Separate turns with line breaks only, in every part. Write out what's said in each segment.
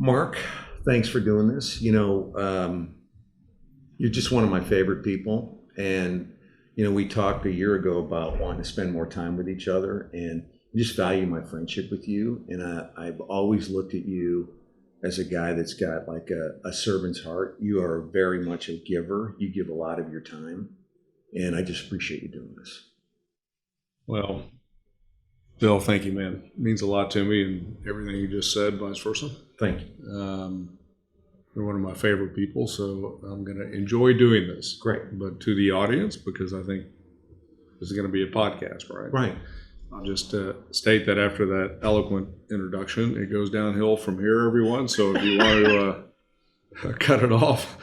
Mark, thanks for doing this. You're just one of my favorite people. And, we talked a year ago about wanting to spend more time with each other, and I just value my friendship with you. And I've always looked at you as a guy that's got like a servant's heart. You are very much a giver. You give a lot of your time. And I just appreciate you doing this.
Well, Bill, thank you, man. It means a lot to me, and everything you just said, vice versa.
Thank you.
You're one of my favorite people, so I'm going to enjoy doing this.
Great.
But to the audience, because I think this is going to be a podcast, right?
Right.
I'll just state that after that eloquent introduction, it goes downhill from here, everyone. So if you want to cut it off,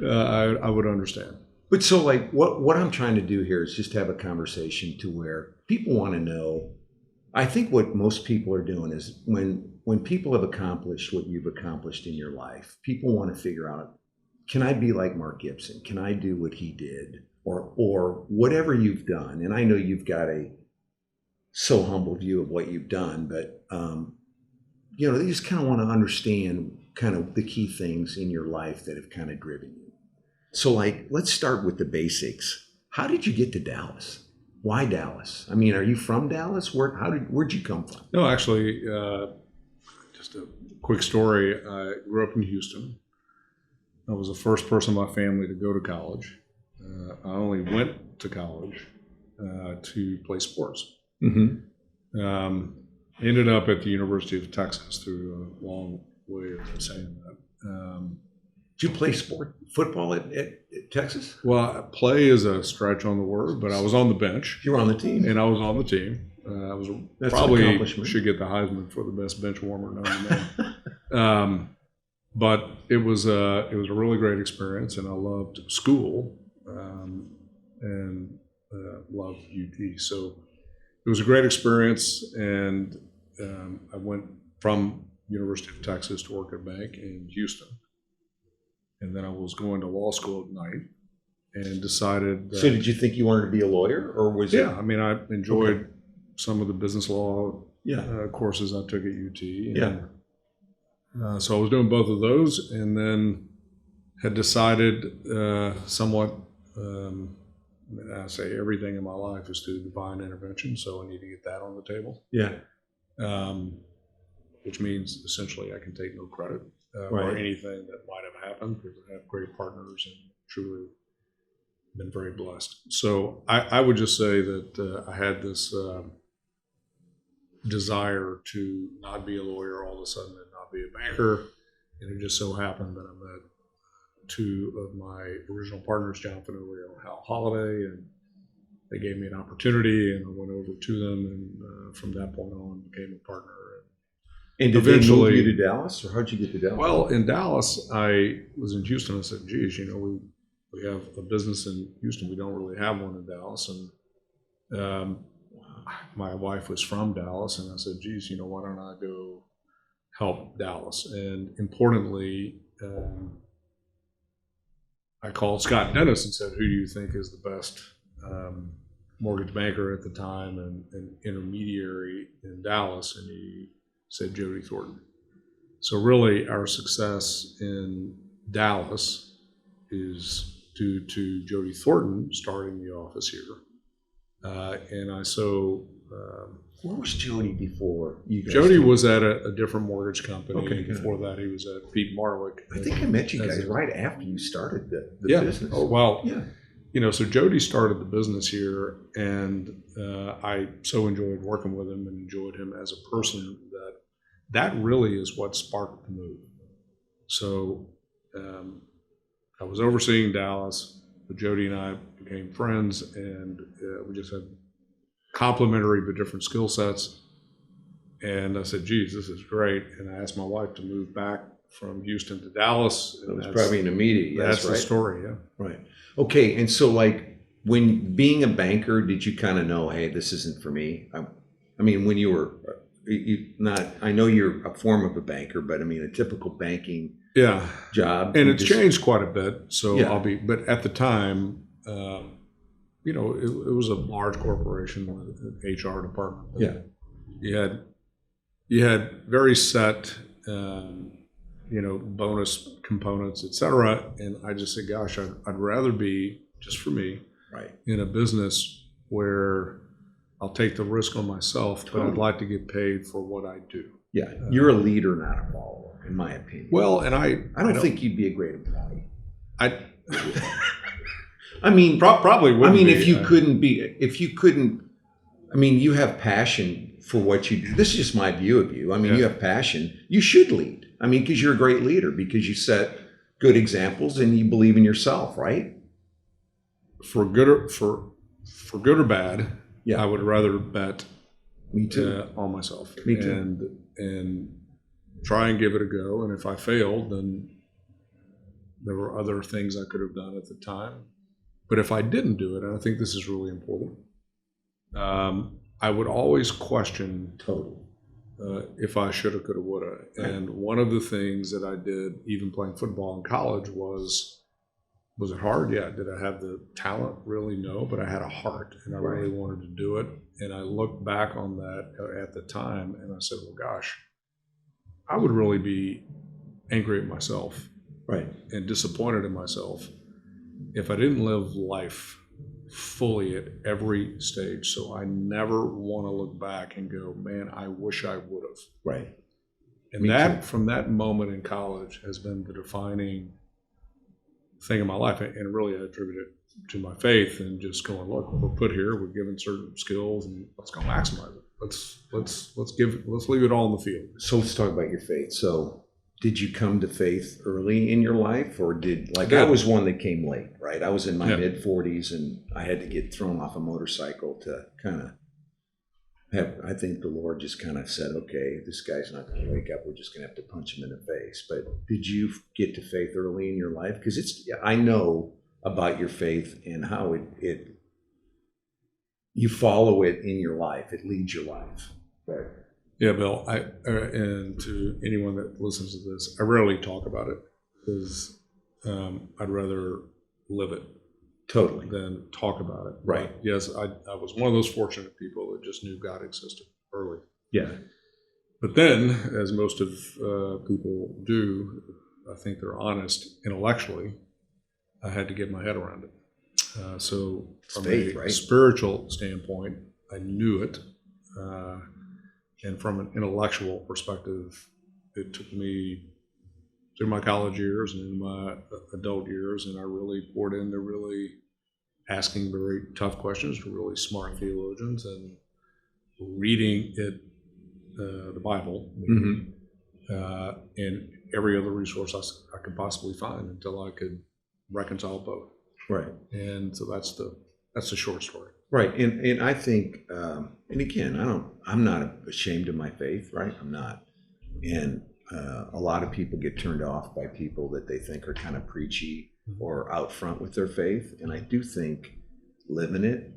I would understand.
But so like what I'm trying to do here is just have a conversation to where people want to know. I think what most people are doing is when people have accomplished what you've accomplished in your life, people want to figure out, can I be like Mark Gibson? Can I do what he did? Or whatever you've done. And I know you've got a so humble view of what you've done, but they just kind of want to understand kind of the key things in your life that have kind of driven you. So let's start with the basics. How did you get to Dallas? Why Dallas? I mean, are you from Dallas? Where'd you come from?
No, actually, just a quick story. I grew up in Houston. I was the first person in my family to go to college. I only went to college to play sports.
Mm-hmm.
Ended up at the University of Texas through a long way of saying that.
Did you play football at Texas?
Well, play is a stretch on the word, but I was on the bench.
You were on the team.
And I was on the team. That's probably should get the Heisman for the best bench warmer known to man. But it was a really great experience, and I loved school and loved UT. So it was a great experience, and I went from University of Texas to work at a bank in Houston. And then I was going to law school at night and decided that,
So did you think you wanted to be a lawyer, or was it?
Yeah, I mean, I enjoyed some of the business law courses I took at UT. And, so I was doing both of those, and then had decided somewhat, I say everything in my life is through divine intervention, so I need to get that on the table.
Yeah.
Which means essentially I can take no credit. Or anything that might have happened, because I have great partners and truly been very blessed. So I would just say that I had this desire to not be a lawyer all of a sudden and not be a banker. And it just so happened that I met two of my original partners, John Finolio and Hal Holliday, and they gave me an opportunity, and I went over to them, and from that point on became a partner.
And did eventually they move you to Dallas, or how'd you get to Dallas?
Well, in Dallas, I was in Houston. I said, geez, we have a business in Houston. We don't really have one in Dallas. And my wife was from Dallas, and I said, geez, why don't I go help Dallas? And importantly, I called Scott Dennis and said, who do you think is the best mortgage banker at the time and intermediary in Dallas? And he said Jody Thornton. So really our success in Dallas is due to Jody Thornton starting the office here.
Where was Jody before you guys?
Jody was at a different mortgage company. Okay, before that he was at Pete Marwick.
I think I met you guys right after you started the business.
Oh, well, so Jody started the business here, and I so enjoyed working with him and enjoyed him as a person that really is what sparked the move. So I was overseeing Dallas, but Jody and I became friends, and we just had complementary but different skill sets. And I said, geez, this is great. And I asked my wife to move back from Houston to Dallas.
It was probably an immediate, yes,
that's right? The story, yeah.
Right. Okay, and so when being a banker, did you kind of know, hey, this isn't for me? I mean, when you were I know you're a form of a banker, but I mean a typical banking job.
And it's changed quite a bit. So but at the time, it was a large corporation with an HR department.
Yeah.
You had very set bonus components, et cetera. And I just said, gosh, I'd rather be, just for me,
Right.
in a business where I'll take the risk on myself, but I'd like to get paid for what I do.
Yeah. You're a leader, not a follower, in my opinion.
Well, and I
don't think you'd be a great employee.
I mean, probably wouldn't.
I mean, if you couldn't, I mean, you have passion for what you do. This is just my view of you. I mean, you have passion. You should lead. I mean, because you're a great leader, because you set good examples and you believe in yourself, right?
For good or bad,
yeah.
I would rather bet
Me too.
On myself.
Me too.
And try and give it a go. And if I failed, then there were other things I could have done at the time. But if I didn't do it, and I think this is really important, I would always question if I shoulda, coulda, woulda. And one of the things that I did, even playing football in college, was it hard? Yeah. Did I have the talent? Really, no. But I had a heart, and I really wanted to do it. And I looked back on that at the time, and I said, well, gosh, I would really be angry at myself and disappointed in myself if I didn't live life fully at every stage. So I never want to look back and go, man, I wish I would have.
Right.
And from that moment in college has been the defining thing in my life. And really I attribute it to my faith and just going, look, we're put here, we're given certain skills, and let's go maximize it. Let's leave it all in the field.
So let's talk about your faith. So did you come to faith early in your life, or I was one that came late, right? I was in my mid 40s and I had to get thrown off a motorcycle to kind of I think the Lord just kind of said, okay, this guy's not going to wake up. We're just going to have to punch him in the face. But did you get to faith early in your life? Because I know about your faith and how you follow it in your life. It leads your life. Right.
Yeah, Bill, and to anyone that listens to this, I rarely talk about it because I'd rather live it than talk about it.
Right.
But yes, I was one of those fortunate people that just knew God existed early.
Yeah.
But then, as most of people do, I think they're honest intellectually, I had to get my head around it. So from a spiritual standpoint, I knew it. And from an intellectual perspective, it took me through my college years and in my adult years, and I really poured into really asking very tough questions to really smart theologians and reading the Bible, and every other resource I could possibly find until I could reconcile both.
Right.
And so that's the short story.
Right. And I think, and again, I'm not ashamed of my faith, right? I'm not. And a lot of people get turned off by people that they think are kind of preachy or out front with their faith. And I do think living it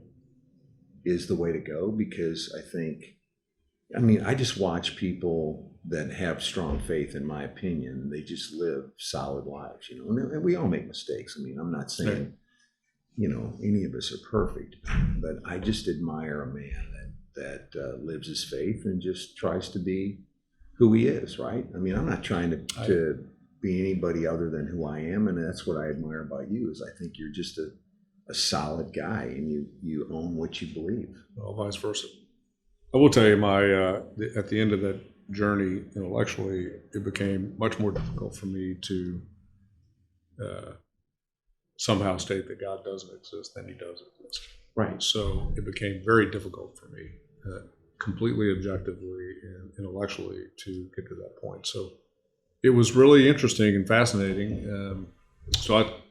is the way to go, because I just watch people that have strong faith, in my opinion. They just live solid lives, and we all make mistakes. I'm not saying, any of us are perfect, but I just admire a man that lives his faith and just tries to be who he is, right? I'm not trying to be anybody other than who I am, and that's what I admire about you. Is I think you're just a solid guy, and you own what you believe.
Well, vice versa. I will tell you, at the end of that journey intellectually, it became much more difficult for me to somehow state that God doesn't exist than he does exist.
Right.
So it became very difficult for me, completely objectively and intellectually, to get to that point. So it was really interesting and fascinating.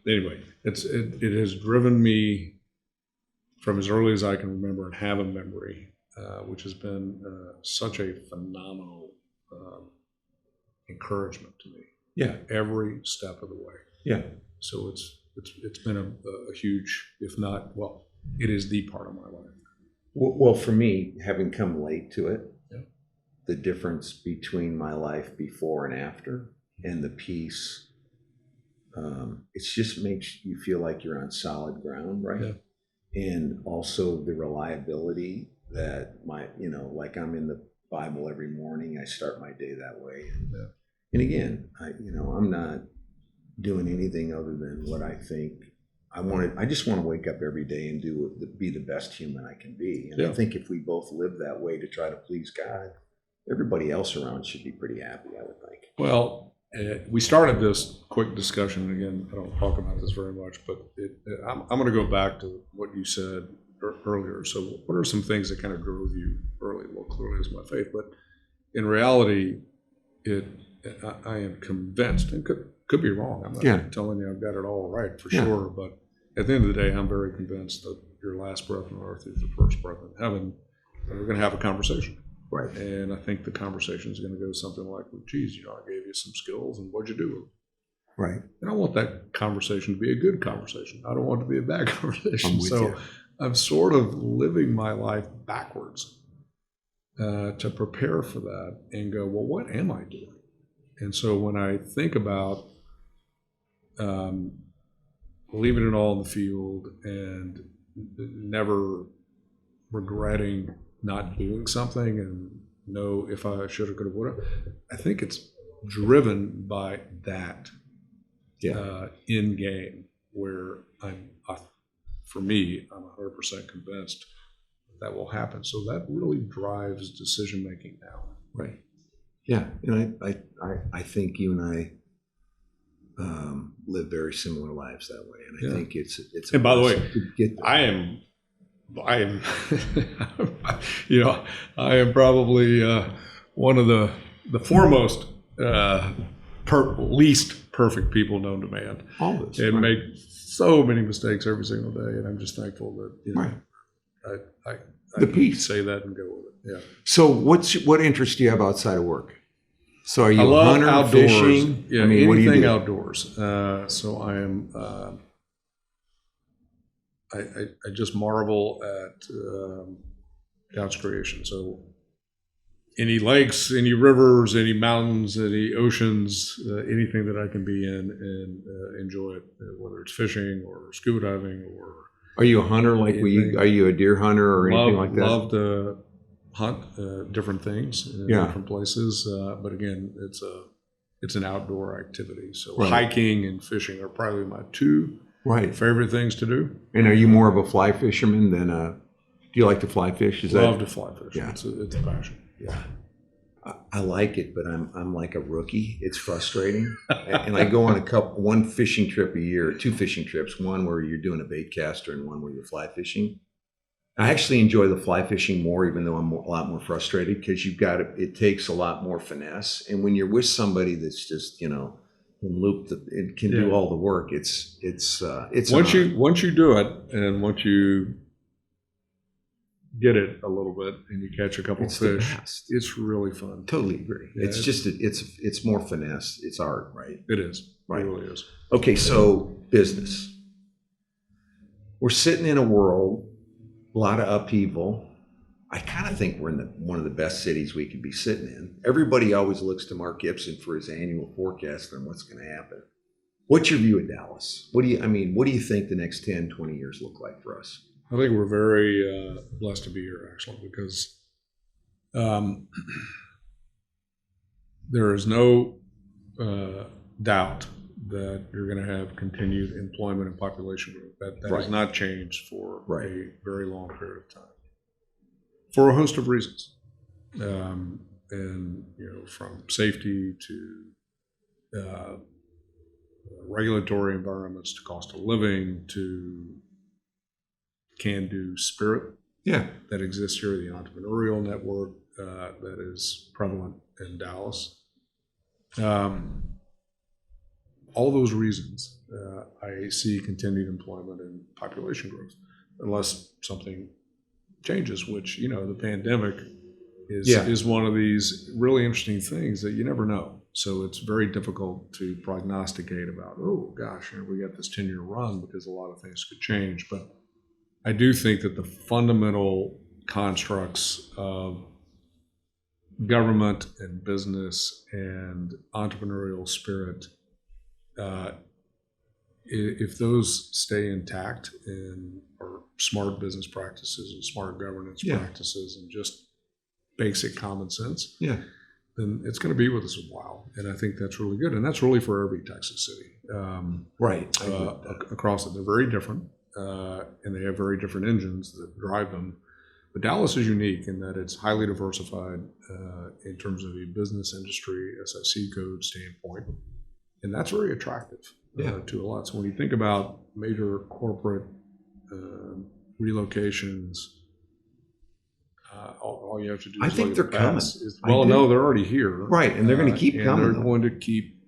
Anyway, it has driven me from as early as I can remember and have a memory, which has been such a phenomenal encouragement to me.
Yeah.
Every step of the way.
Yeah.
So it's been a huge, if not, it is the part of my life.
Well, for me, having come late to it, the difference between my life before and after, and the peace, it just makes you feel like you're on solid ground, right? Yeah. And also the reliability that like I'm in the Bible every morning. I start my day that way. And And again, I'm not doing anything other than what I think I wanted. I just want to wake up every day and be the best human I can be. And I think if we both live that way to try to please God, everybody else around should be pretty happy, I would think.
Well, we started this quick discussion. Again, I don't talk about this very much, but I'm going to go back to what you said earlier. So what are some things that kind of drove you early? Well, clearly it's my faith, but in reality, I am convinced, and could be wrong. I'm not telling you I've got it all right for sure, but at the end of the day, I'm very convinced that your last breath on earth is the first breath in heaven, and we're going to have a conversation.
Right.
And I think the conversation is going to go something like, well, geez, I gave you some skills, and what'd you do with them?
Right.
And I want that conversation to be a good conversation. I don't want it to be a bad conversation. So I'm sort of living my life backwards to prepare for that and go, well, what am I doing? And so when I think about leaving it all in the field and never regretting not doing something and know if I should have, could have, would have, I think it's driven by that in game where for me, I'm 100% convinced that will happen. So that really drives decision making now.
Right. Yeah, and I think you and I live very similar lives that way, and I think it's.
And by the way, I am, I am probably one of the foremost, least perfect people known to man.
Always,
and make so many mistakes every single day, and I'm just thankful that I
the peace.
Say that and go with it. Yeah.
So what interest do you have outside of work? So are you
a hunter,
outdoors,
fishing? Yeah,
what do you do?
Outdoors. So I am. I just marvel at God's creation. So any lakes, any rivers, any mountains, any oceans, anything that I can be in and enjoy it, whether it's fishing or scuba diving or.
Are you a hunter? Are you a deer hunter or anything like that?
Love to hunt different things in different places, but again, it's an outdoor activity. So hiking and fishing are probably my two favorite things to do.
And are you more of a fly fisherman than do you like to fly fish?
Love to fly fish. Yeah. It's a passion.
Yeah. I like it, but I'm like a rookie. It's frustrating. And I go on one fishing trip a year, 2 fishing trips, one where you're doing a bait caster and one where you're fly fishing. I actually enjoy the fly fishing more, even though I'm a lot more frustrated, because it takes a lot more finesse. And when you're with somebody that's just, looped, it can do all the work. It's once
you do it, and once you get it a little bit and you catch a couple of fish, it's really fun.
Totally agree. Yeah, it's more finesse. It's art, right?
It is.
Right.
It really is.
Okay, so business. We're sitting in a world, a lot of upheaval. I kind of think we're in one of the best cities we could be sitting in. Everybody always looks to Mark Gibson for his annual forecast on what's going to happen. What's your view of Dallas? What do you think the next 10, 20 years look like for us?
I think we're very blessed to be here, actually, because there is no doubt that you're going to have continued employment and population growth. That has not changed for a very long period of time, for a host of reasons, and from safety to regulatory environments to cost of living to can-do spirit that exists here, the entrepreneurial network that is prevalent in Dallas. All those reasons, I see continued employment and population growth, unless something changes, which, the pandemic is one of these really interesting things that you never know. So it's very difficult to prognosticate about, oh gosh, we got this 10-year run, because a lot of things could change. But I do think that the fundamental constructs of government and business and entrepreneurial spirit, if those stay intact and are smart business practices and smart governance practices and just basic common sense, then it's going to be with us a while. And I think that's really good. And that's really for every Texas city.
Right.
Across it. They're very different, and they have very different engines that drive them. But Dallas is unique in that it's highly diversified in terms of a business industry, SIC code standpoint. And that's very attractive to a lot. So when you think about major corporate relocations, all you have to do is
I think they're coming.
No, they're already here.
Right, and they're going to keep coming.
They're going to keep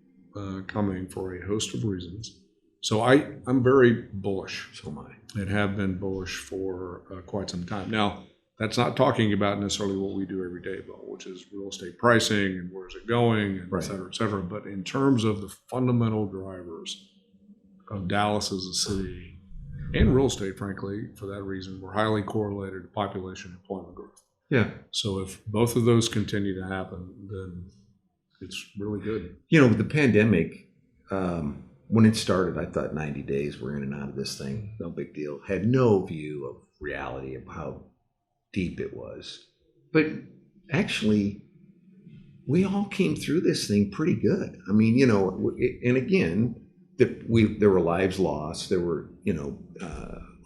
coming for a host of reasons. So I'm very bullish.
So am I.
And have been bullish for quite some time. Now, that's not talking about necessarily what we do every day, Bill, which is real estate pricing and where's it going, and et cetera, et cetera. But in terms of the fundamental drivers of Dallas as a city and real estate, frankly, for that reason, we're highly correlated to population and employment growth.
Yeah.
So if both of those continue to happen, then it's really good.
You know, with the pandemic, when it started, I thought 90 days we're in and out of this thing. No big deal. Had no view of reality of how deep it was. But actually, we all came through this thing pretty good. I mean, you know, and again, there were lives lost. There were, you know,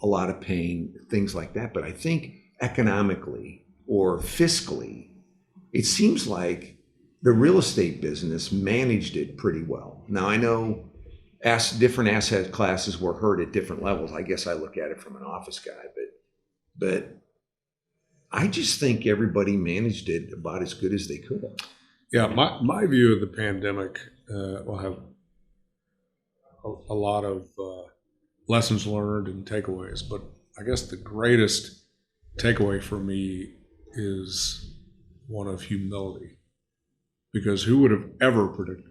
a lot of pain, things like that. But I think economically or fiscally, it seems like the real estate business managed it pretty well. Now, I know different asset classes were hurt at different levels. I guess I look at it from an office guy, but I just think everybody managed it about as good as they could.
Yeah, my view of the pandemic will have a lot of lessons learned and takeaways, but I guess the greatest takeaway for me is one of humility, because who would have ever predicted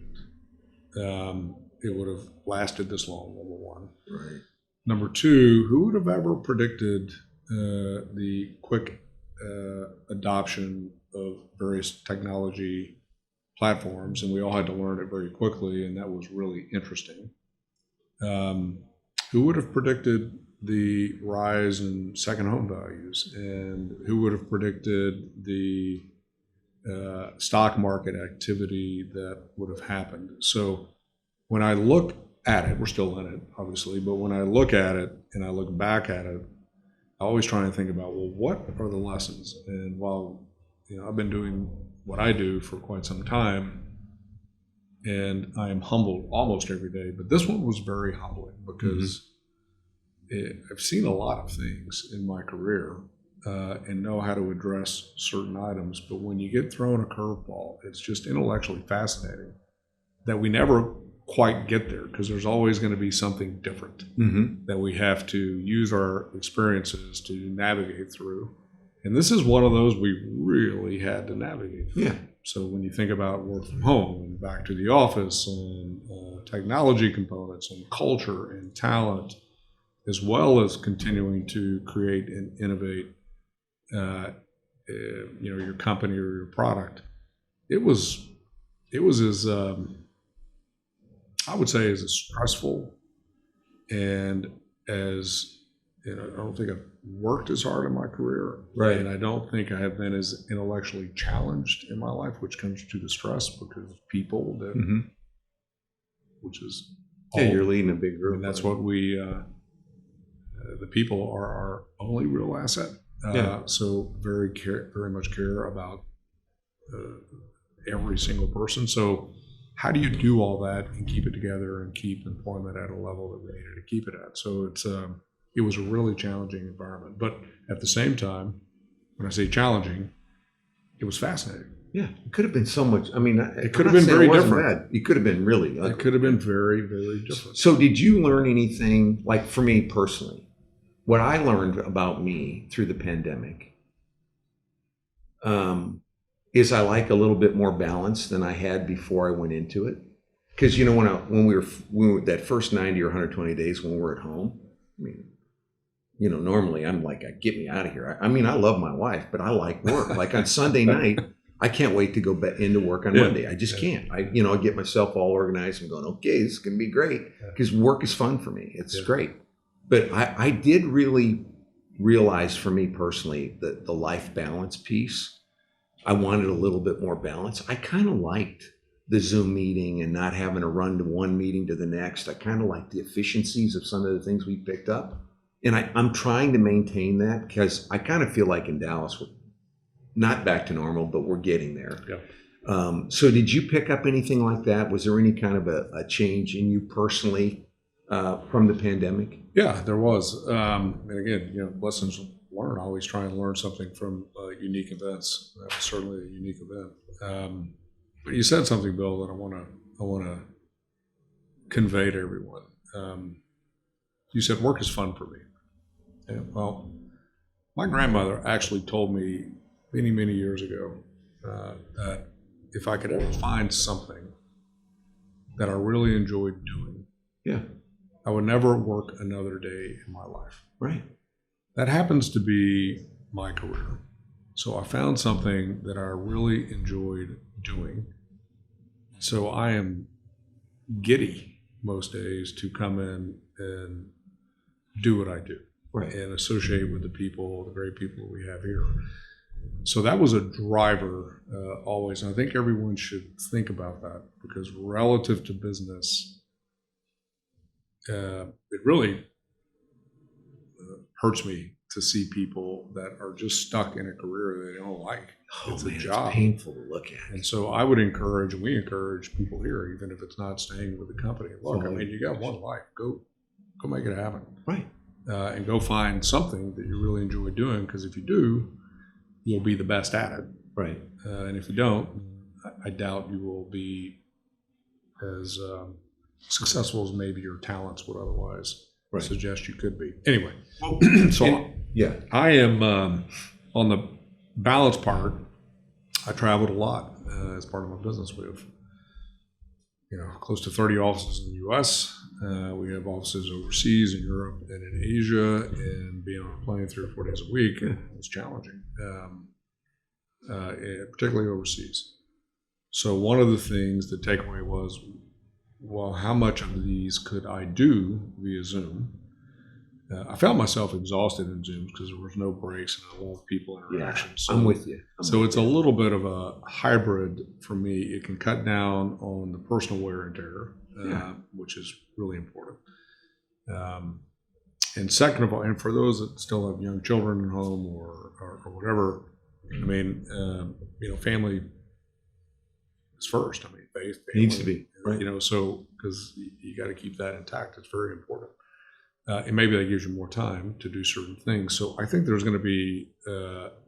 it would have lasted this long, number one.
Right.
Number two, who would have ever predicted the quick adoption of various technology platforms, and we all had to learn it very quickly, and that was really interesting. Who would have predicted the rise in second home values, and who would have predicted the stock market activity that would have happened? So when I look at it, we're still in it, obviously, but when I look at it and I look back at it, I always try and think about, well, what are the lessons? And while, you know, I've been doing what I do for quite some time, and I am humbled almost every day, but this one was very humbling because I've seen a lot of things in my career and know how to address certain items. But when you get thrown a curveball, it's just intellectually fascinating that we never quite get there, because there's always going to be something different that we have to use our experiences to navigate through. And this is one of those we really had to navigate through.
Yeah.
So when you think about work from home and back to the office and technology components and culture and talent, as well as continuing to create and innovate, you know, your company or your product, it was as I would say as stressful and as, you know, I don't think I've worked as hard in my career.
Right.
And I don't think I have been as intellectually challenged in my life, which comes to the stress because of people that, which is,
you're leading a big group.
And that's what we, the people are our only real asset. So very much care about every single person. So how do you do all that and keep it together and keep employment at a level that we needed to keep it at? So it was a really challenging environment. But at the same time, when I say challenging, it was fascinating.
Yeah, it could have been so much. I mean,
it could have been very different.
Bad. It could have been really ugly.
It could have been very, very different.
So did you learn anything, like for me personally, what I learned about me through the pandemic is I like a little bit more balance than I had before I went into it. Because, you know, when we were that first 90 or 120 days when we were at home, I mean, you know, normally I'm like, get me out of here. I mean, I love my wife, but I like work. Like on Sunday night, I can't wait to go back into work on Monday. I just can't. I get myself all organized and going, okay, this is going to be great, because work is fun for me. It's great. But I did really realize for me personally that the life balance piece I wanted a little bit more balance. I kind of liked the Zoom meeting and not having to run to one meeting to the next. I kind of like the efficiencies of some of the things we picked up. And I'm trying to maintain that because I kind of feel like in Dallas, we're not back to normal, but we're getting there.
Yeah.
So did you pick up anything like that? Was there any kind of a change in you personally from the pandemic?
Yeah, there was. And again, lessons learned. Always try and learn something from unique events. That was certainly a unique event. But you said something, Bill, that I want to convey to everyone. You said work is fun for me. Yeah, well, my grandmother actually told me many, many years ago that if I could ever find something that I really enjoyed doing,
Yeah.
I would never work another day in my life.
Right.
That happens to be my career. So I found something that I really enjoyed doing. So I am giddy most days to come in and do what I do.
Right.
And associate with the people, the great people we have here. So that was a driver always. And I think everyone should think about that because relative to business, it really hurts me to see people that are just stuck in a career they don't like. It's a job.
It's painful to look at.
And so I would encourage, and we encourage people here, even if it's not staying with the company. Look, I mean, you got one life. Go make it happen.
Right.
And go find something that you really enjoy doing, because if you do, you'll be the best at it.
Right.
And if you don't, I doubt you will be as successful as maybe your talents would otherwise suggest you could be. Anyway, so
yeah,
I am on the balance part. I traveled a lot as part of my business. We have, close to 30 offices in the U.S. We have offices overseas in Europe and in Asia, and being on a plane 3 or 4 days a week was challenging, particularly overseas. So one of the things the takeaway was, well, how much of these could I do via Zoom? I found myself exhausted in Zooms because there was no breaks, and I love people interaction.
Yeah,
so,
I'm with you.
It's a little bit of a hybrid for me. It can cut down on the personal wear and tear, which is really important. And second of all, and for those that still have young children at home or whatever, I mean, family is first. I mean, faith family,
needs to be right.
So because you got to keep that intact. It's very important. And maybe that gives you more time to do certain things. So I think there's going to be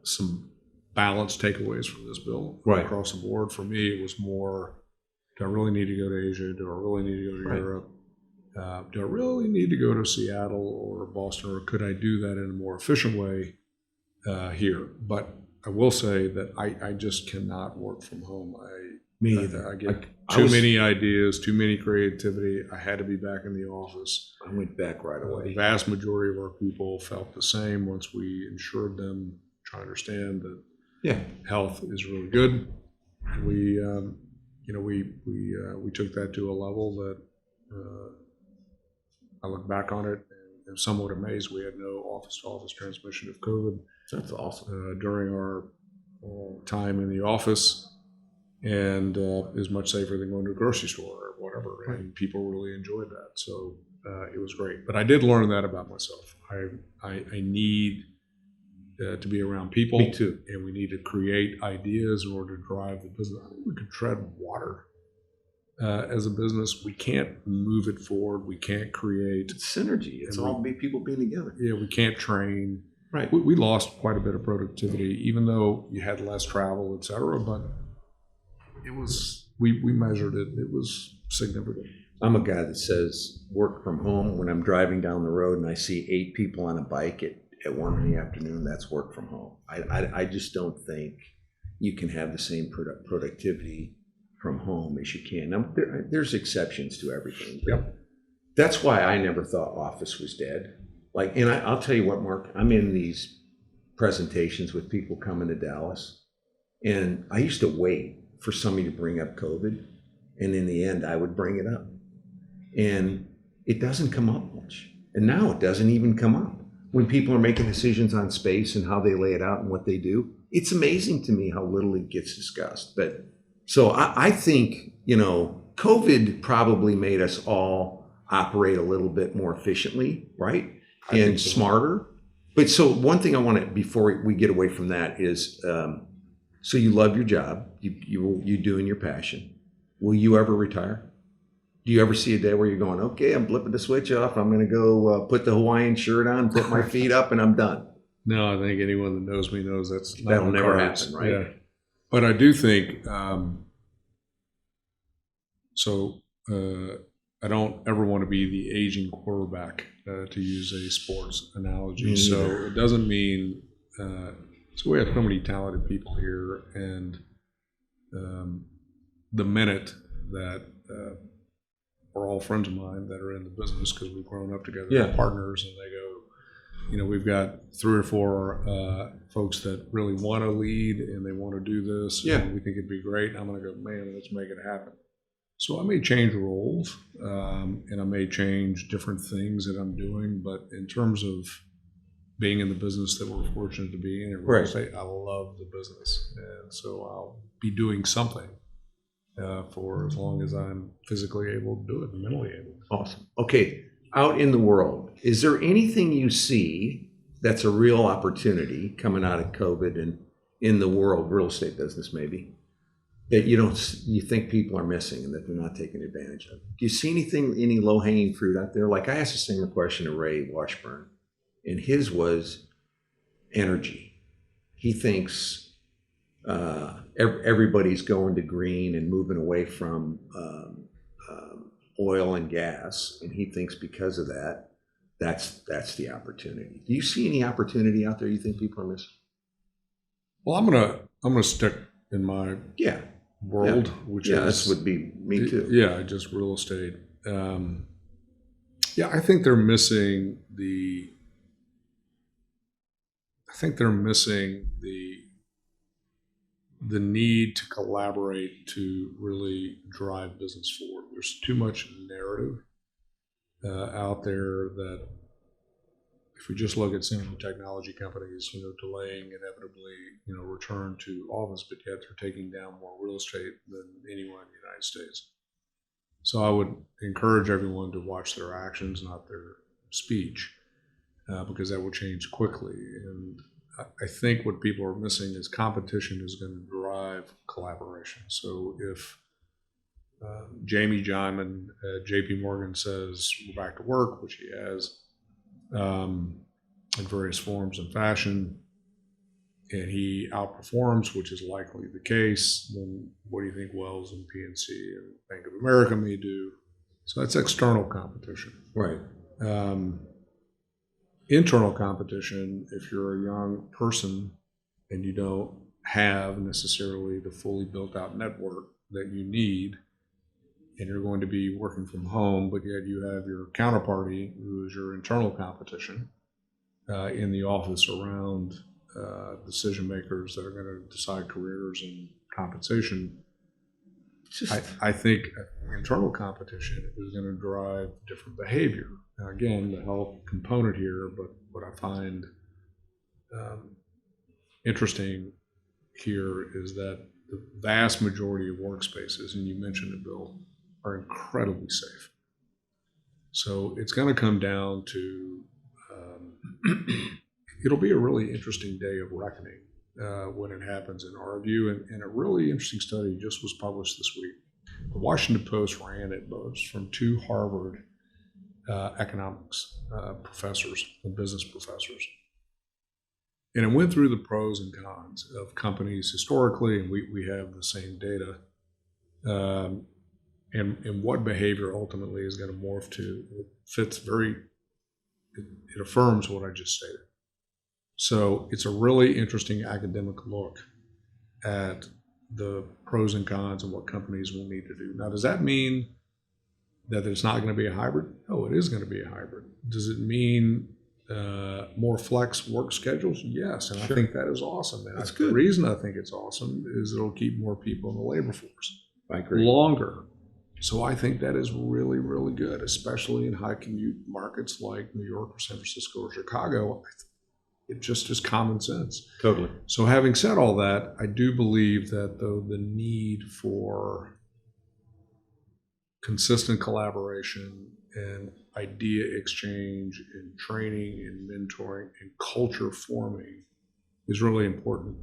some balanced takeaways from this bill across the board. For me, it was more, do I really need to go to Asia? Do I really need to go to Europe? Do I really need to go to Seattle or Boston? Or could I do that in a more efficient way here? But I will say that I just cannot work from home.
Me either.
I get too many ideas, too many creativity. I had to be back in the office.
I went back right away.
The vast majority of our people felt the same once we ensured them to understand that health is really good. We took that to a level that I look back on it and am somewhat amazed. We had no office-to-office transmission of COVID.
That's awesome.
During our time in the office. And is much safer than going to a grocery store or whatever. Right. And people really enjoyed that. So it was great. But I did learn that about myself. I need to be around people.
Me too.
And we need to create ideas in order to drive the business. I think we could tread water as a business. We can't move it forward. We can't create.
It's synergy. It's all people being together.
Yeah, we can't train.
Right.
We lost quite a bit of productivity, even though you had less travel, et cetera. But it was, we measured it. It was significant.
I'm a guy that says work from home. When I'm driving down the road and I see 8 people on a bike at 1 in the afternoon, that's work from home. I just don't think you can have the same productivity from home as you can. Now, there's exceptions to everything.
Yep.
That's why I never thought office was dead. And I'll tell you what, Mark, I'm in these presentations with people coming to Dallas, and I used to wait for somebody to bring up COVID, and in the end, I would bring it up. And it doesn't come up much. And now it doesn't even come up. When people are making decisions on space and how they lay it out and what they do, it's amazing to me how little it gets discussed. But so I think, COVID probably made us all operate a little bit more efficiently, right?
I think
And
so.
smarter. But so one thing I want to, before we get away from that is, so you love your job, you doing your passion. Will you ever retire? Do you ever see a day where you're going, okay, I'm flipping the switch off. I'm going to go put the Hawaiian shirt on, put my feet up, and I'm done.
No, I think anyone that knows me knows that's not
That'll
on the
never
cards.
happen, right?
Yeah. But I do think, I don't ever want to be the aging quarterback, to use a sports analogy.
Me
So
neither.
it doesn't mean, so we have so many talented people here, and the minute that are all friends of mine that are in the business because we've grown up together,
Yeah.
partners, and they go, we've got 3 or 4 folks that really want to lead and they want to do this.
Yeah.
And we think it'd be great. And I'm going to go, man, let's make it happen. So I may change roles, and I may change different things that I'm doing. But in terms of being in the business that we're fortunate to be in real estate, I love the business. And so I'll be doing something for as long as I'm physically able to do it and mentally able.
Awesome. Okay, out in the world, is there anything you see that's a real opportunity coming out of COVID and in the world, real estate business maybe, that you think people are missing and that they're not taking advantage of? Do you see any low-hanging fruit out there? Like I asked the same question to Ray Washburn, and his was energy. He thinks everybody's going to green and moving away from oil and gas, and he thinks because of that, that's the opportunity. Do you see any opportunity out there you think people are missing?
Well, I'm gonna stick in my world, which is
this would be me too.
Yeah, just real estate. I think they're missing the. I think they're missing the need to collaborate to really drive business forward. There's too much narrative out there that if we just look at some of the technology companies, delaying inevitably, return to office, but yet they're taking down more real estate than anyone in the United States. So I would encourage everyone to watch their actions, not their speech, because that will change quickly. And I think what people are missing is competition is going to drive collaboration. So if Jamie Dimon at JP Morgan says we're back to work, which he has in various forms and fashion, and he outperforms, which is likely the case, then what do you think Wells and PNC and Bank of America may do? So that's external competition.
Right.
Internal competition, if you're a young person and you don't have necessarily the fully built out network that you need, and you're going to be working from home, but yet you have your counterparty who is your internal competition in the office around decision makers that are going to decide careers and compensation. I think internal competition is going to drive different behavior. Now, again, the health component here, but what I find interesting here is that the vast majority of workspaces, and you mentioned it, Bill, are incredibly safe. So it's going to come down to, it'll be a really interesting day of reckoning when it happens in our view. And a really interesting study just was published this week. The Washington Post ran it, both from 2 Harvard economics professors and business professors. And it went through the pros and cons of companies historically, and we have the same data, and what behavior ultimately is going to morph to. It affirms what I just stated. So it's a really interesting academic look at the pros and cons and what companies will need to do. Now, does that mean that it's not going to be a hybrid? No, it is going to be a hybrid. Does it mean more flex work schedules? Yes, and
Sure.
I think that is awesome. And
That's good.
The reason I think it's awesome is it'll keep more people in the labor force
I agree.
longer. So I think that is really, really good, especially in high commute markets like New York or San Francisco or Chicago. it just is common sense.
Totally.
So having said all that, I do believe that though the need for consistent collaboration and idea exchange and training and mentoring and culture forming is really important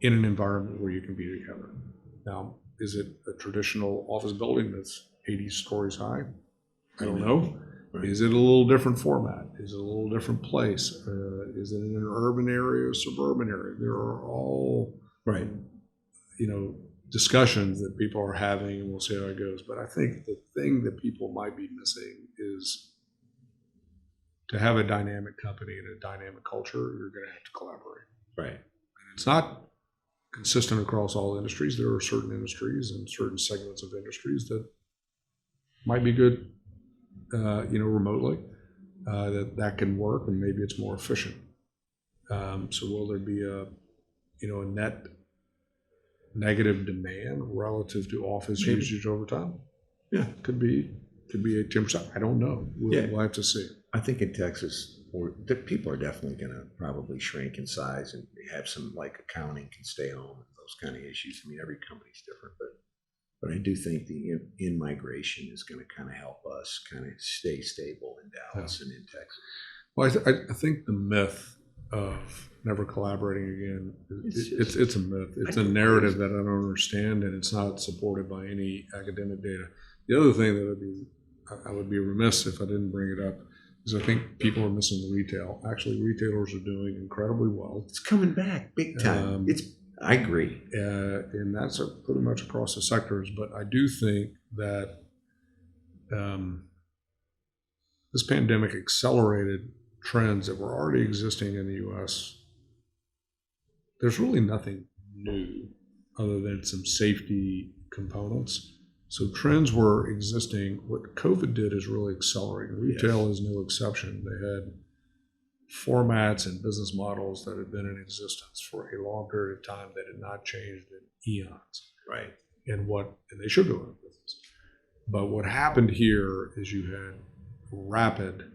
in an environment where you can be together. Now, is it a traditional office building that's 80 stories high? I don't know.
Right.
Is it a little different format? Is it a little different place? Is it in an urban area or suburban area? There are all
Right.
Discussions that people are having, and we'll see how it goes. But I think the thing that people might be missing is to have a dynamic company and a dynamic culture, you're going to have to collaborate.
Right.
And it's not consistent across all industries. There are certain industries and certain segments of industries that might be good, remotely, that can work, and maybe it's more efficient. So will there be a net negative demand relative to office
Maybe.
usage over time?
Yeah.
Could be a 10%. I don't know. We'll have to see.
I think in Texas, the people are definitely going to probably shrink in size and have some like accounting can stay home and those kind of issues. I mean, every company's different, but I do think the in-migration is going to kind of help us kind of stay stable in Dallas and in Texas.
Well, I think the myth of never collaborating again, it's a myth. It's a narrative that I don't understand, and it's not supported by any academic data. The other thing that I would be remiss if I didn't bring it up is I think people are missing the retail. Actually, retailers are doing incredibly well.
It's coming back big time. I agree.
And that's pretty much across the sectors. But I do think that this pandemic accelerated trends that were already existing in the U.S. There's really nothing new other than some safety components. So trends were existing. What COVID did is really accelerate. Retail is no exception. They had formats and business models that had been in existence for a long period of time that had not changed in eons.
Right.
And they should go out of business. But what happened here is you had rapid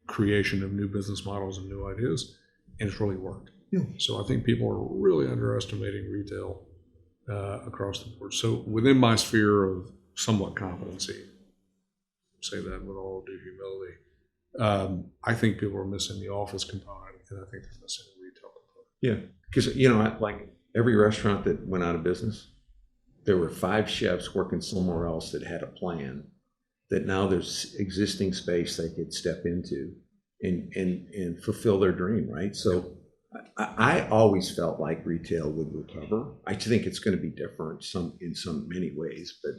creation of new business models and new ideas, and it's really worked.
Yeah.
So I think people are really underestimating retail across the board. So within my sphere of somewhat competency, say that with all due humility, I think people are missing the office component, and I think they're missing the retail component.
Yeah, because like every restaurant that went out of business, there were 5 chefs working somewhere else that had a plan that now there's existing space they could step into and fulfill their dream, right? So I always felt like retail would recover. I think it's going to be different in many ways, but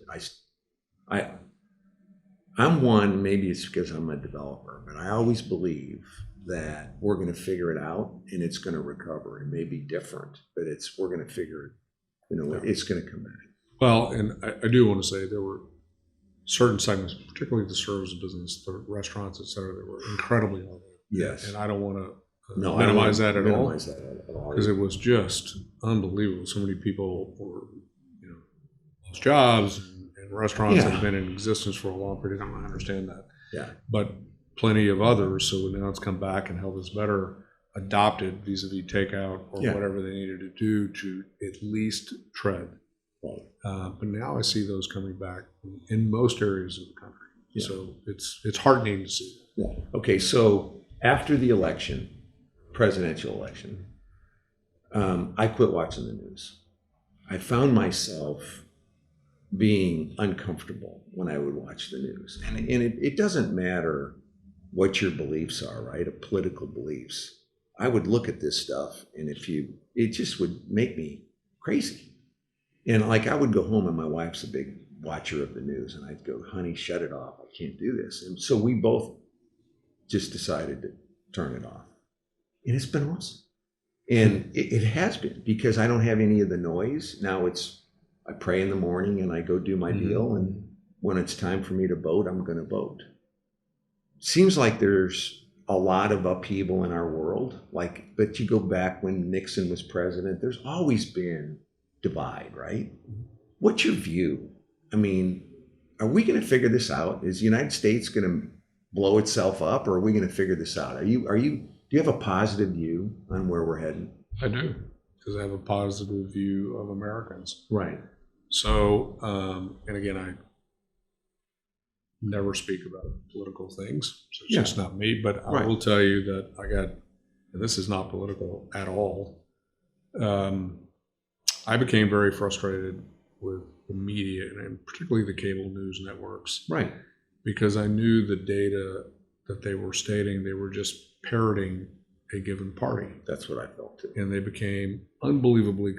I'm one, maybe it's because I'm a developer, but I always believe that we're going to figure it out and it's going to recover. It may be different, but we're going to figure it, it's going to come back.
Well, and I do want to say there were certain segments, particularly the service business, the restaurants, et cetera, that were incredibly elevated.
Yes.
And I don't want to minimize that at all.
Because
it was just unbelievable. So many people were, lost jobs, and restaurants that have been in existence for a long period of time. I understand that.
Yeah.
But plenty of others, so now it's come back and Help Us Better adopted vis-a-vis takeout or whatever they needed to do to at least tread.
Right.
But now I see those coming back in most areas of the country.
Yeah.
So it's heartening to see that.
Yeah. Okay, so after the election, presidential election, I quit watching the news. I found myself being uncomfortable when I would watch the news. And it doesn't matter what your beliefs are, right? Political beliefs. I would look at this stuff, and it just would make me crazy. And like I would go home, and my wife's a big watcher of the news, and I'd go, honey, shut it off. I can't do this. And so we both just decided to turn it off. And it's been awesome. And it has been, because I don't have any of the noise. Now I pray in the morning and I go do my deal. And when it's time for me to vote, I'm going to vote. Seems like there's a lot of upheaval in our world. But you go back when Nixon was president, there's always been divide, right? What's your view? I mean, are we going to figure this out? Is the United States going to blow itself up, or are we going to figure this out? Do Do you have a positive view on where we're heading?
I do, because I have a positive view of Americans.
Right.
So, and again, I never speak about political things, so it's just not me. But I will tell you that and this is not political at all. I became very frustrated with the media and particularly the cable news networks.
Right.
Because I knew the data that they were stating, they were just parroting a given party.
That's what I felt too.
And they became unbelievably,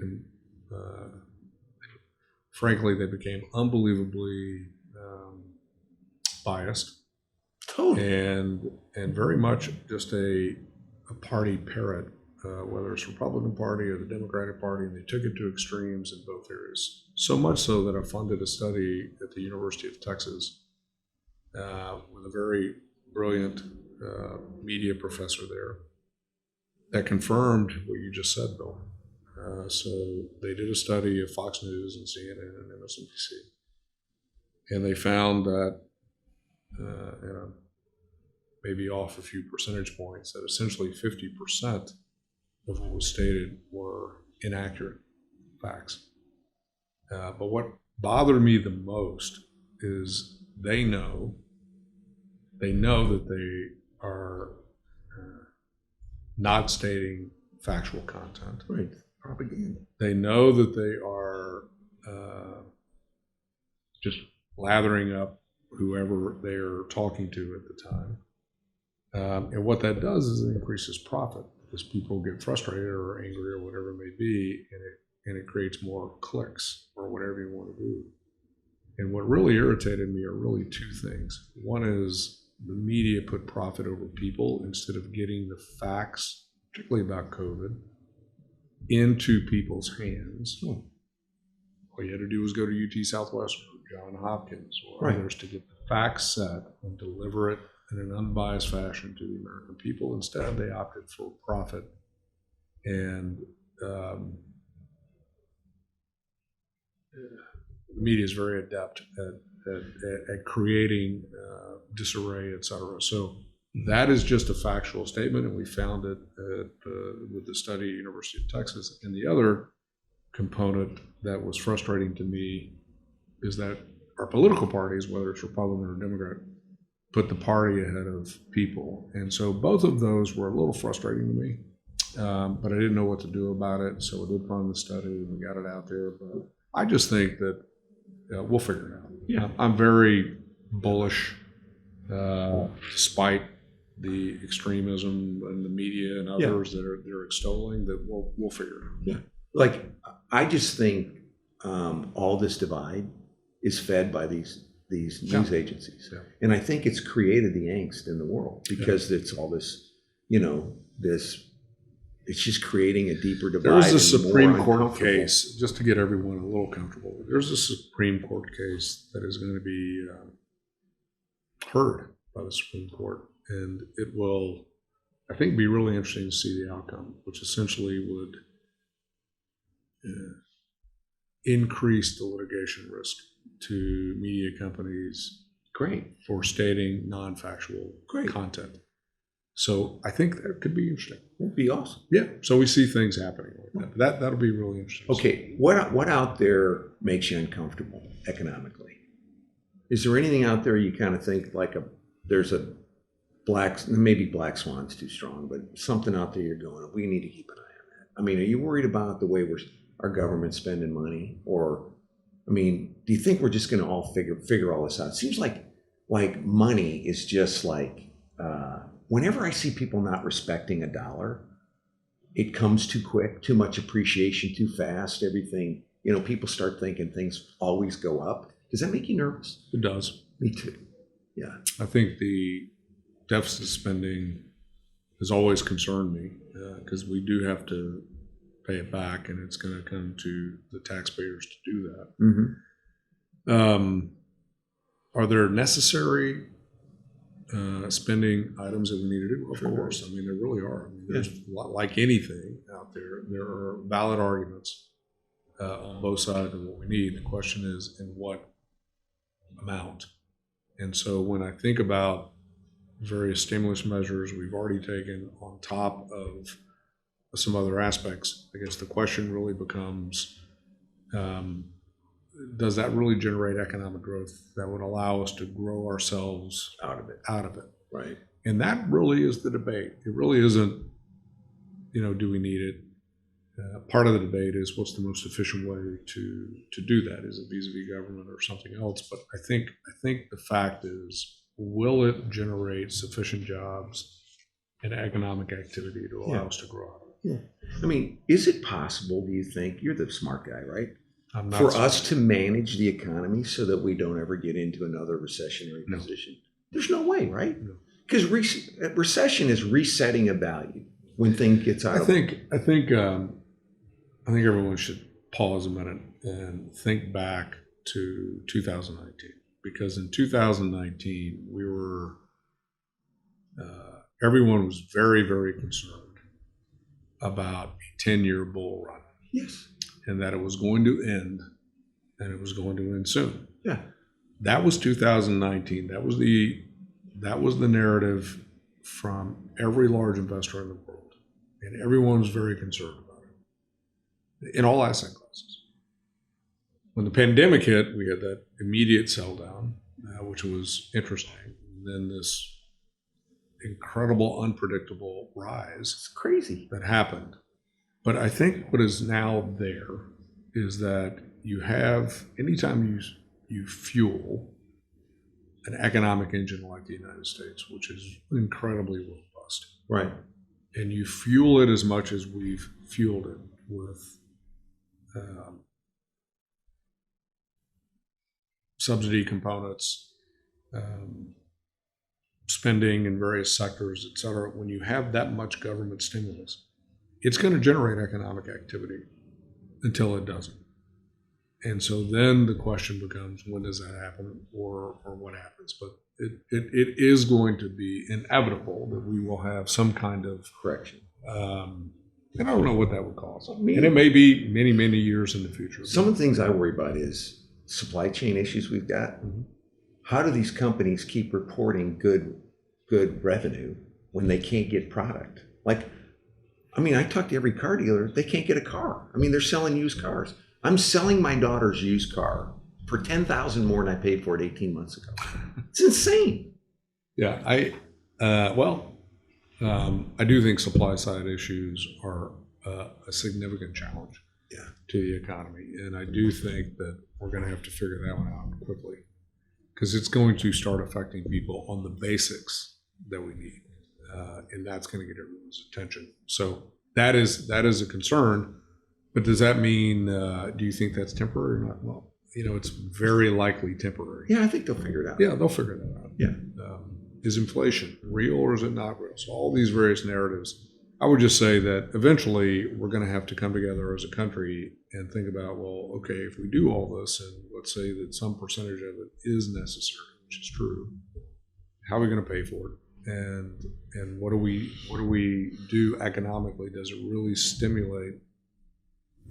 frankly, they became unbelievably biased.
Totally.
And very much just a party parrot, whether it's Republican Party or the Democratic Party, and they took it to extremes in both areas. So much so that I funded a study at the University of Texas with a very brilliant media professor there that confirmed what you just said, Bill. So they did a study of Fox News and CNN and MSNBC, and they found that, maybe off a few percentage points, that essentially 50% of what was stated were inaccurate facts. But what bothered me the most is they know that they are not stating factual content.
Right. Propaganda.
They know that they are just lathering up whoever they're talking to at the time. And what that does is it increases profit because people get frustrated or angry or whatever it may be, and it creates more clicks or whatever you want to do. And what really irritated me are really two things. One is the media put profit over people instead of getting the facts, particularly about COVID, into people's hands. All you had to do was go to UT Southwestern or Johns Hopkins or others to get the facts set and deliver it in an unbiased fashion to the American people. Instead, they opted for profit. And the media is very adept at creating disarray, et cetera. So that is just a factual statement, and we found it with the study at University of Texas. And the other component that was frustrating to me is that our political parties, whether it's Republican or Democrat, put the party ahead of people. And so both of those were a little frustrating to me, but I didn't know what to do about it. So we did fund the study and we got it out there. But I just think that we'll figure it out.
Yeah.
I'm very bullish, despite the extremism and the media and others that they're extolling, that we'll figure it out.
Yeah. Like, I just think all this divide is fed by these news agencies.
Yeah.
And I think it's created the angst in the world because it's all this, it's just creating a deeper divide.
There's a Supreme Court case, just to get everyone a little comfortable, there's a Supreme Court case that is going to be heard by the Supreme Court. And it will, I think, be really interesting to see the outcome, which essentially would increase the litigation risk to media companies for stating non-factual content. So I think that could be interesting.
That'd be awesome.
Yeah. So we see things happening like that. That'll be really interesting.
Okay. What out there makes you uncomfortable economically? Is there anything out there you kind of think like there's a maybe black swan's too strong, but something out there you're going, we need to keep an eye on that? I mean, are you worried about the way our government's spending money? Or, I mean, do you think we're just going to all figure all this out? It seems like money is just like, whenever I see people not respecting a dollar, it comes too quick, too much appreciation, too fast, everything. People start thinking things always go up. Does that make you nervous?
It does.
Me too. Yeah.
I think the deficit spending has always concerned me because we do have to pay it back, and it's going to come to the taxpayers to do that. Mm-hmm. Are there necessary spending items that we need to do? Of course. I mean, there really are. I mean, there's like anything out there, there are valid arguments on both sides of what we need. The question is in what amount. And so when I think about various stimulus measures we've already taken on top of some other aspects. I guess the question really becomes, does that really generate economic growth that would allow us to grow ourselves
Out of it.
out of it?
Right.
And that really is the debate. It really isn't, do we need it? Part of the debate is what's the most efficient way to do that? Is it vis-a-vis government or something else? But I think the fact is, will it generate sufficient jobs and economic activity to allow us to grow out of it?
Yeah. I mean, is it possible, do you think, you're the smart guy, right?
I'm not
For
so-
us to manage the economy so that we don't ever get into another recessionary
No.
position? There's no way, right?
No.
Because recession is resetting a value when things gets out
I
of
think everyone should pause a minute and think back to 2019, because in 2019 we were everyone was very, very concerned about a 10-year bull run.
Yes.
And that it was going to end, and it was going to end soon.
Yeah.
That was 2019. That was the narrative from every large investor in the world, and everyone was very concerned about it in all asset classes. When the pandemic hit, we had that immediate sell down, which was interesting. And then this incredible, unpredictable rise
It's crazy.
that happened. But I think what is now there is that you have, anytime you fuel an economic engine like the United States, which is incredibly robust,
Right.
and you fuel it as much as we've fueled it with subsidy components, spending in various sectors, et cetera, when you have that much government stimulus, it's going to generate economic activity until it doesn't. And so then the question becomes, when does that happen, or what happens? But it is going to be inevitable that we will have some kind of
Correction.
and I don't know what that would cause. And it may be many, many years in the future.
Some of the things I worry about is supply chain issues we've got.
Mhm.
How do these companies keep reporting good revenue when they can't get product? Like, I mean, I talk to every car dealer, they can't get a car. I mean, they're selling used cars. I'm selling my daughter's used car for $10,000 more than I paid for it 18 months ago. It's insane.
Yeah, I do think supply side issues are a significant challenge to the economy. And I do think that we're going to have to figure that one out quickly, because it's going to start affecting people on the basics that we need. And that's going to get everyone's attention. So that is a concern. But does that mean, do you think that's temporary or not? Well, it's very likely temporary.
Yeah, I think they'll figure it out.
Yeah, they'll figure that out.
Yeah.
Is inflation real or is it not real? So all these various narratives. I would just say that eventually we're going to have to come together as a country and think about, well, okay, if we do all this, and let's say that some percentage of it is necessary, which is true, how are we going to pay for it? And what do we do economically? Does it really stimulate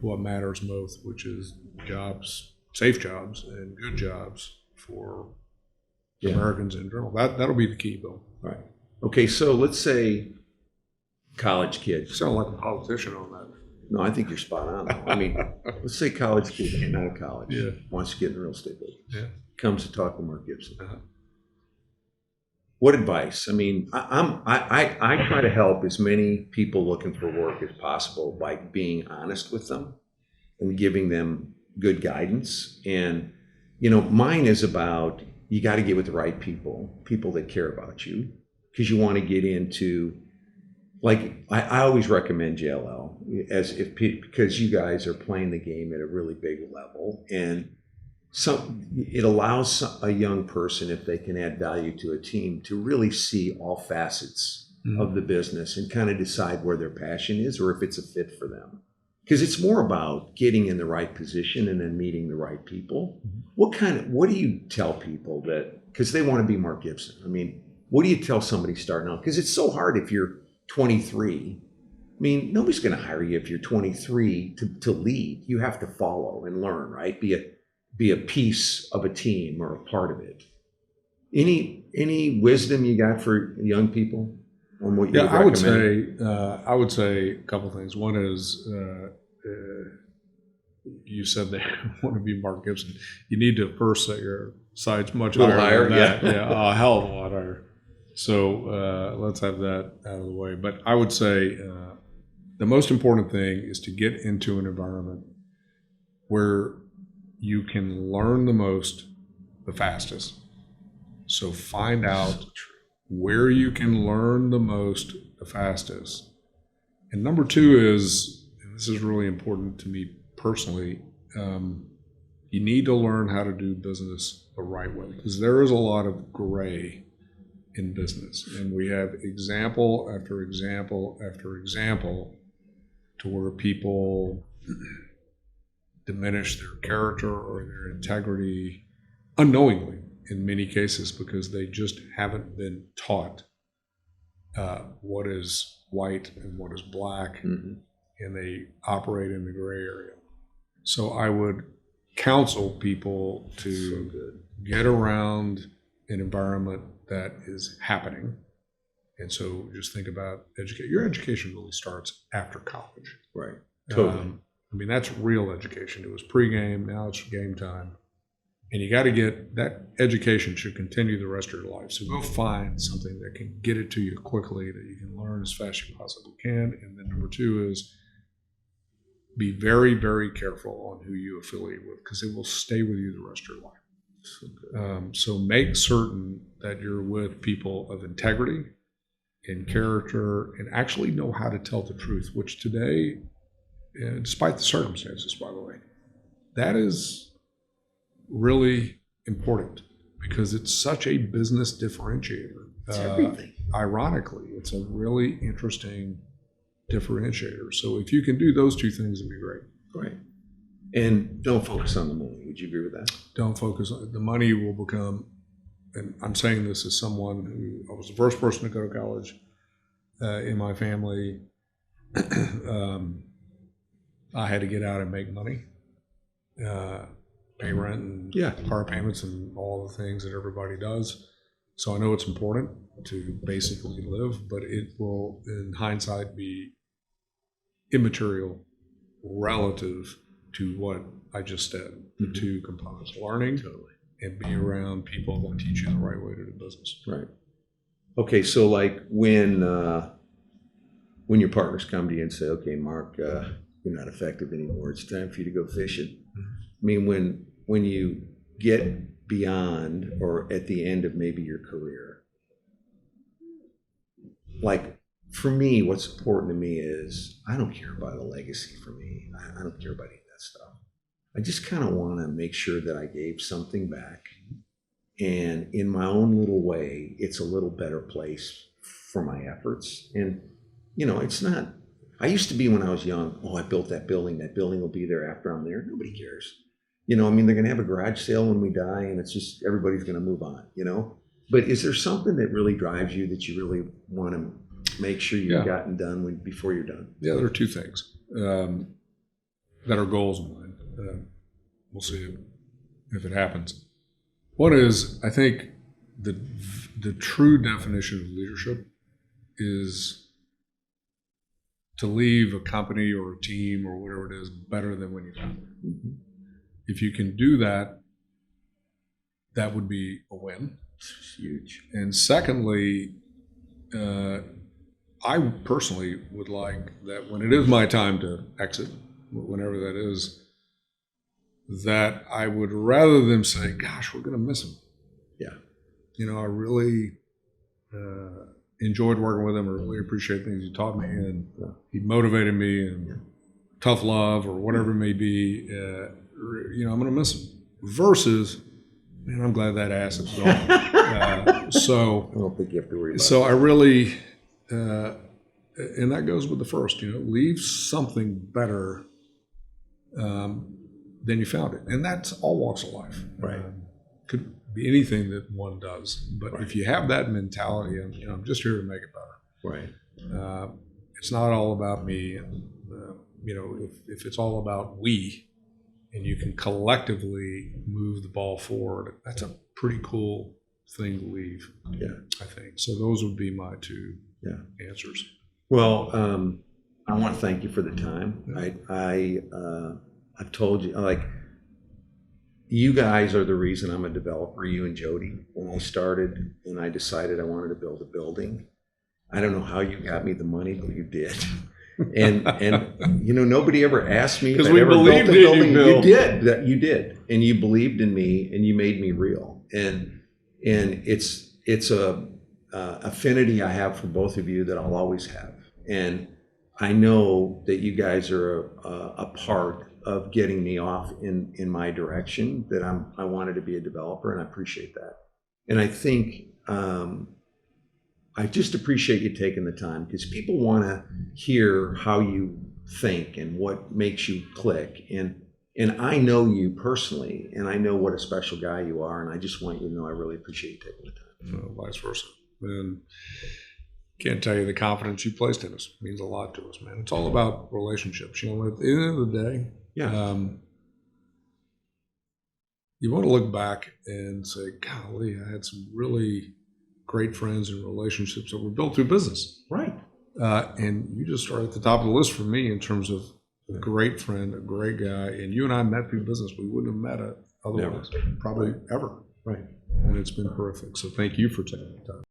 what matters most, which is jobs, safe jobs, and good jobs for Americans in general? That'll be the key, Bill.
Right. Okay, so let's say college kid.
You sound like a politician on that.
No, I think you're spot on. I mean, let's say college kid came out of college,
Yeah.
wants to get in the real estate business,
Yeah.
comes to talk to Mark Gibson.
Uh-huh.
What advice? I mean, I try to help as many people looking for work as possible by being honest with them and giving them good guidance. And, mine is about, you got to get with the right people that care about you, because you want to get into, like, I always recommend JLL because you guys are playing the game at a really big level, and it allows a young person, if they can add value to a team, to really see all facets of the business and kind of decide where their passion is or if it's a fit for them. Because it's more about getting in the right position and then meeting the right people. What do you tell people because they want to be Mark Gibson? I mean, what do you tell somebody starting out? Because it's so hard if you're 23. I mean, nobody's going to hire you if you're 23 to lead. You have to follow and learn, right? Be a piece of a team or a part of it. Any wisdom you got for young people on what you
Yeah,
would
I would
recommend?
I would say a couple things. One is you said they want to be Mark Gibson. You need to first set your sights much
A little
higher than
higher,
that.
yeah.
Yeah, a hell of a lot higher. So let's have that out of the way. But I would say the most important thing is to get into an environment where you can learn the most, the fastest. So find out where you can learn the most, the fastest. And number two is, and this is really important to me personally, you need to learn how to do business the right way, because there is a lot of gray in business. And we have example after example after example to where people diminish their character or their integrity unknowingly in many cases, because they just haven't been taught what is white and what is black,
Mm-hmm.
and they operate in the gray area. So I would counsel people to get around an environment that is happening. And so just think about your education really starts after college.
Right. Totally.
I mean, that's real education. It was pregame, now it's game time. And you got to get that education should continue the rest of your life. So go find something that can get it to you quickly, that you can learn as fast as you possibly can. And then number two is be very, very careful on who you affiliate with, because it will stay with you the rest of your life. So make certain that you're with people of integrity and character and actually know how to tell the truth, which today, despite the circumstances, by the way, that is really important, because it's such a business differentiator.
It's everything.
Ironically, it's a really interesting differentiator. So if you can do those two things, it'd be great.
Right. And don't focus on the money. Would you agree with that?
Don't focus on the money. Will become, and I'm saying this as someone who I was the first person to go to college in my family. I had to get out and make money, pay rent and car payments and all the things that everybody does. So I know it's important to basically live, but it will, in hindsight, be immaterial relative to what I just said. The two components: learning and be around people that teach you the right way to do business.
Right. Okay, so like when your partners come to you and say, "Okay, Mark, you're not effective anymore. It's time for you to go fishing." I mean, when you get beyond or at the end of maybe your career, like for me, what's important to me is I don't care about a legacy for me. I don't care about any of that stuff. I just kind of want to make sure that I gave something back. And in my own little way, it's a little better place for my efforts. And, it's not, I used to be when I was young, oh, I built that building will be there after I'm there. Nobody cares. They're going to have a garage sale when we die, and it's just everybody's going to move on, But is there something that really drives you that you really want to make sure you've gotten done before you're done?
Yeah, there are two things that are goals of mine. We'll see if it happens. One is, I think the true definition of leadership is to leave a company or a team or whatever it is better than when you found it. Mm-hmm. If you can do that, that would be a win.
It's huge.
And secondly, I personally would like that when it is my time to exit, whenever that is, that I would rather them say, "Gosh, we're going to miss him."
Yeah.
I really enjoyed working with him. I really appreciate things he taught me, and he motivated me, and tough love or whatever it may be. I'm going to miss him. Versus, man, I'm glad that ass is gone. So
I don't think you have to worry about it.
So I really, and that goes with the first, leave something better than you found it. And that's all walks of life.
Right.
Could be anything that one does. But if you have that mentality, I'm just here to make it better.
Right.
It's not all about me. And, if it's all about we, and you can collectively move the ball forward, that's a pretty cool thing to leave.
Yeah.
I think so. Those would be my two answers.
Well, I want to thank you for the time. I've told you, like, you guys are the reason I'm a developer, you and Jody. When I started and I decided I wanted to build a building, I don't know how you got me the money, but you did. And nobody ever asked me if I'd ever built a building. You did, and you believed in me, and you made me real. And it's a affinity I have for both of you that I'll always have. And I know that you guys are a part of getting me off in my direction, that I wanted to be a developer, and I appreciate that. And I think I just appreciate you taking the time, because people want to hear how you think and what makes you click. And I know you personally, and I know what a special guy you are, and I just want you to know I really appreciate you taking the time.
Vice versa. And can't tell you the confidence you placed in us. It means a lot to us, man. It's all about relationships. At the end of the day, you want to look back and say, golly, I had some really great friends and relationships that were built through business.
Right.
And you just started at the top of the list for me in terms of a great friend, a great guy. And you and I met through business. We wouldn't have met otherwise, probably ever.
Right.
And it's been perfect. So thank you for taking the time.